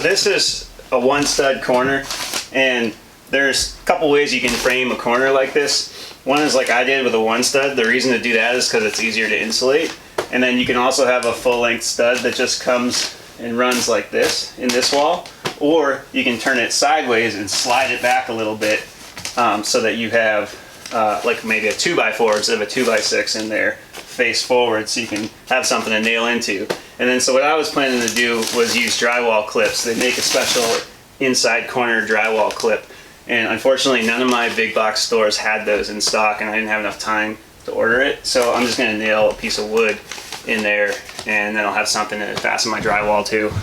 This is a one stud corner, and there's a couple ways you can frame a corner like this. One is like I did with a one stud. The reason to do that is because it's easier to insulate. And then you can also have a full length stud that just comes and runs like this in this wall. Or you can turn it sideways and slide it back a little bit so that you have like maybe a 2x4 instead of a 2x6 in there face forward, so you can have something to nail into. And then so what I was planning to do was use drywall clips. They make a special inside corner drywall clip, and unfortunately none of my big box stores had those in stock, and I didn't have enough time to order it. So I'm just going to nail a piece of wood in there, and then I'll have something to fasten my drywall to.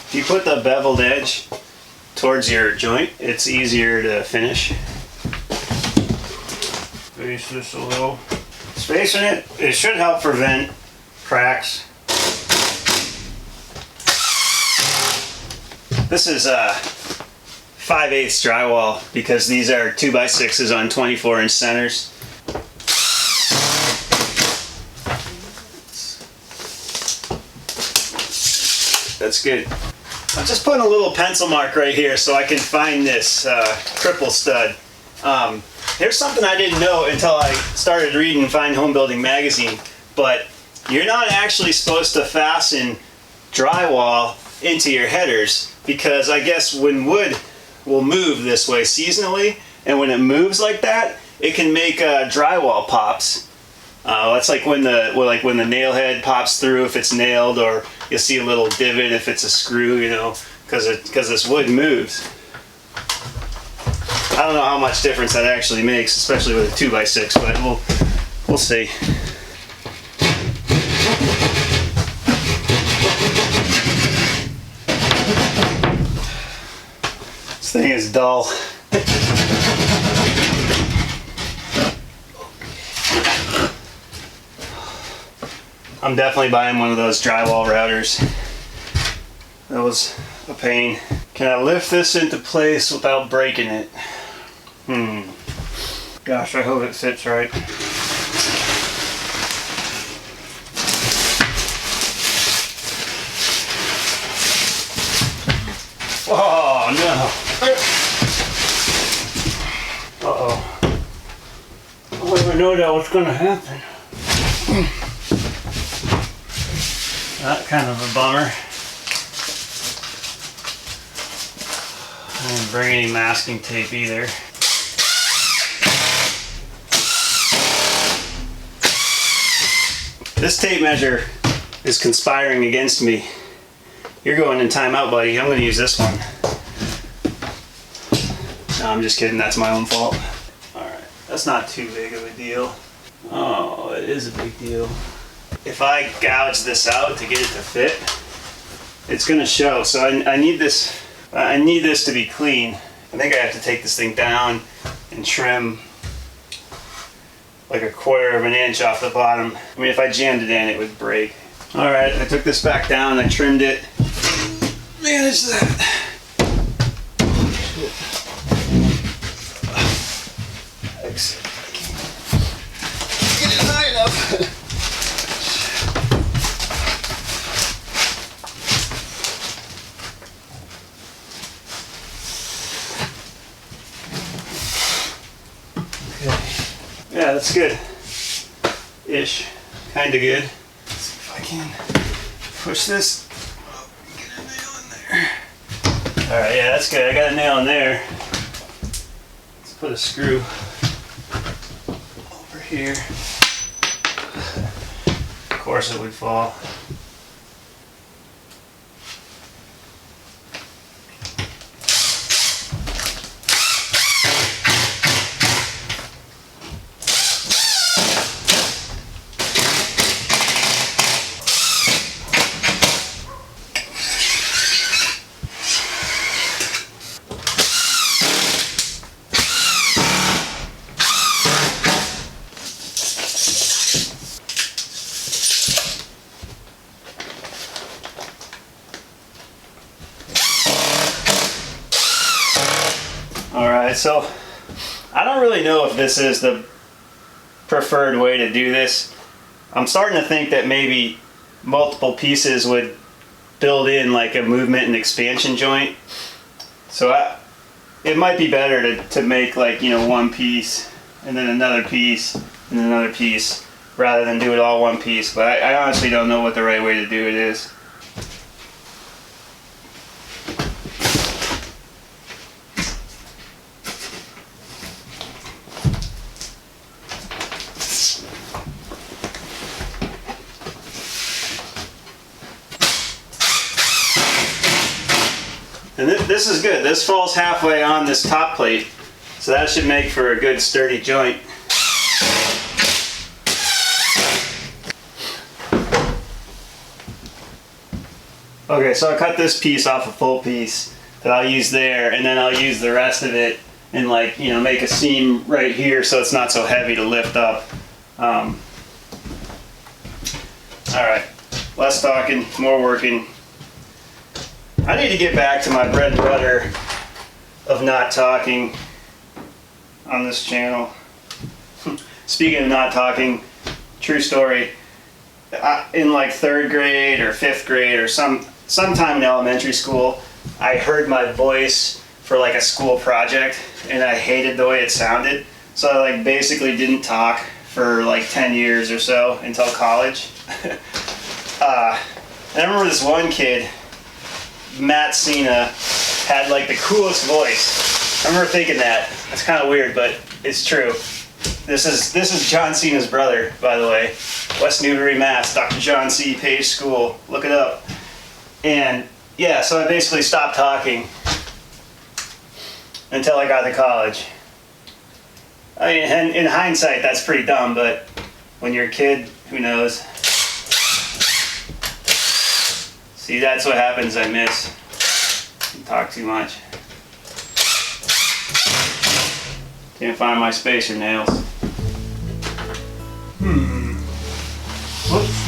If you put the beveled edge towards your joint, it's easier to finish. Space this a little. Spacing it should help prevent cracks. This is 5/8 drywall because these are 2x6s on 24-inch centers. That's good. I'm just putting a little pencil mark right here so I can find this cripple stud. Here's something I didn't know until I started reading Fine Home Building magazine, but you're not actually supposed to fasten drywall into your headers, because I guess when wood will move this way seasonally, and when it moves like that, it can make drywall pops. That's like when the nail head pops through if it's nailed, or you'll see a little divot if it's a screw, you know, because this wood moves. I don't know how much difference that actually makes, especially with a 2x6, but we'll see. This thing is dull. I'm definitely buying one of those drywall routers. That was a pain. Can I lift this into place without breaking it? Gosh, I hope it fits right. Oh no! Uh-oh. I never knew that was gonna happen. That kind of a bummer. I didn't bring any masking tape either. This tape measure is conspiring against me. You're going in timeout, buddy. I'm going to use this one. No, I'm just kidding. That's my own fault. Alright, that's not too big of a deal. Oh, it is a big deal. If I gouge this out to get it to fit, it's going to show. So I need this to be clean. I think I have to take this thing down and trim like 1/4 of an inch off the bottom. I mean, if I jammed it in, it would break. Alright, I took this back down, I trimmed it. Manage that. Exit. Get it high enough. Yeah, that's good. Ish. Kinda good. Let's see if I can push this. Get a nail in there. Alright, yeah, that's good. I got a nail in there. Let's put a screw over here. Of course it would fall. All right, so I don't really know if this is the preferred way to do this. I'm starting to think that maybe multiple pieces would build in like a movement and expansion joint. So it might be better to make like, you know, one piece and then another piece and another piece rather than do it all one piece. But I honestly don't know what the right way to do it is. And this is good. This falls halfway on this top plate, so that should make for a good sturdy joint. Okay, so I cut this piece off a full piece that I'll use there, and then I'll use the rest of it and, like, you know, make a seam right here so it's not so heavy to lift up. All right, less talking, more working. I need to get back to my bread and butter of not talking on this channel. Speaking of not talking, true story, in like 3rd grade or 5th grade or sometime in elementary school, I heard my voice for like a school project and I hated the way it sounded. So I like basically didn't talk for like 10 years or so until college. And I remember this one kid, Matt Cena, had like the coolest voice. I remember thinking that. That's kind of weird, but it's true. This is John Cena's brother, by the way. West Newbury, Mass. Dr. John C. Page School. Look it up. And yeah, so I basically stopped talking until I got to college. I mean, in hindsight, that's pretty dumb, but when you're a kid, who knows? See, that's what happens. I miss. I talk too much. Can't find my spacer nails. Whoops.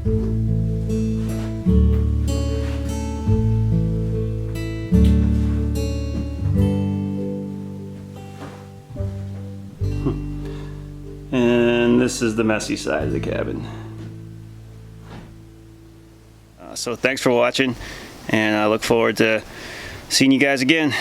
And this is the messy side of the cabin. So thanks for watching, and I look forward to seeing you guys again.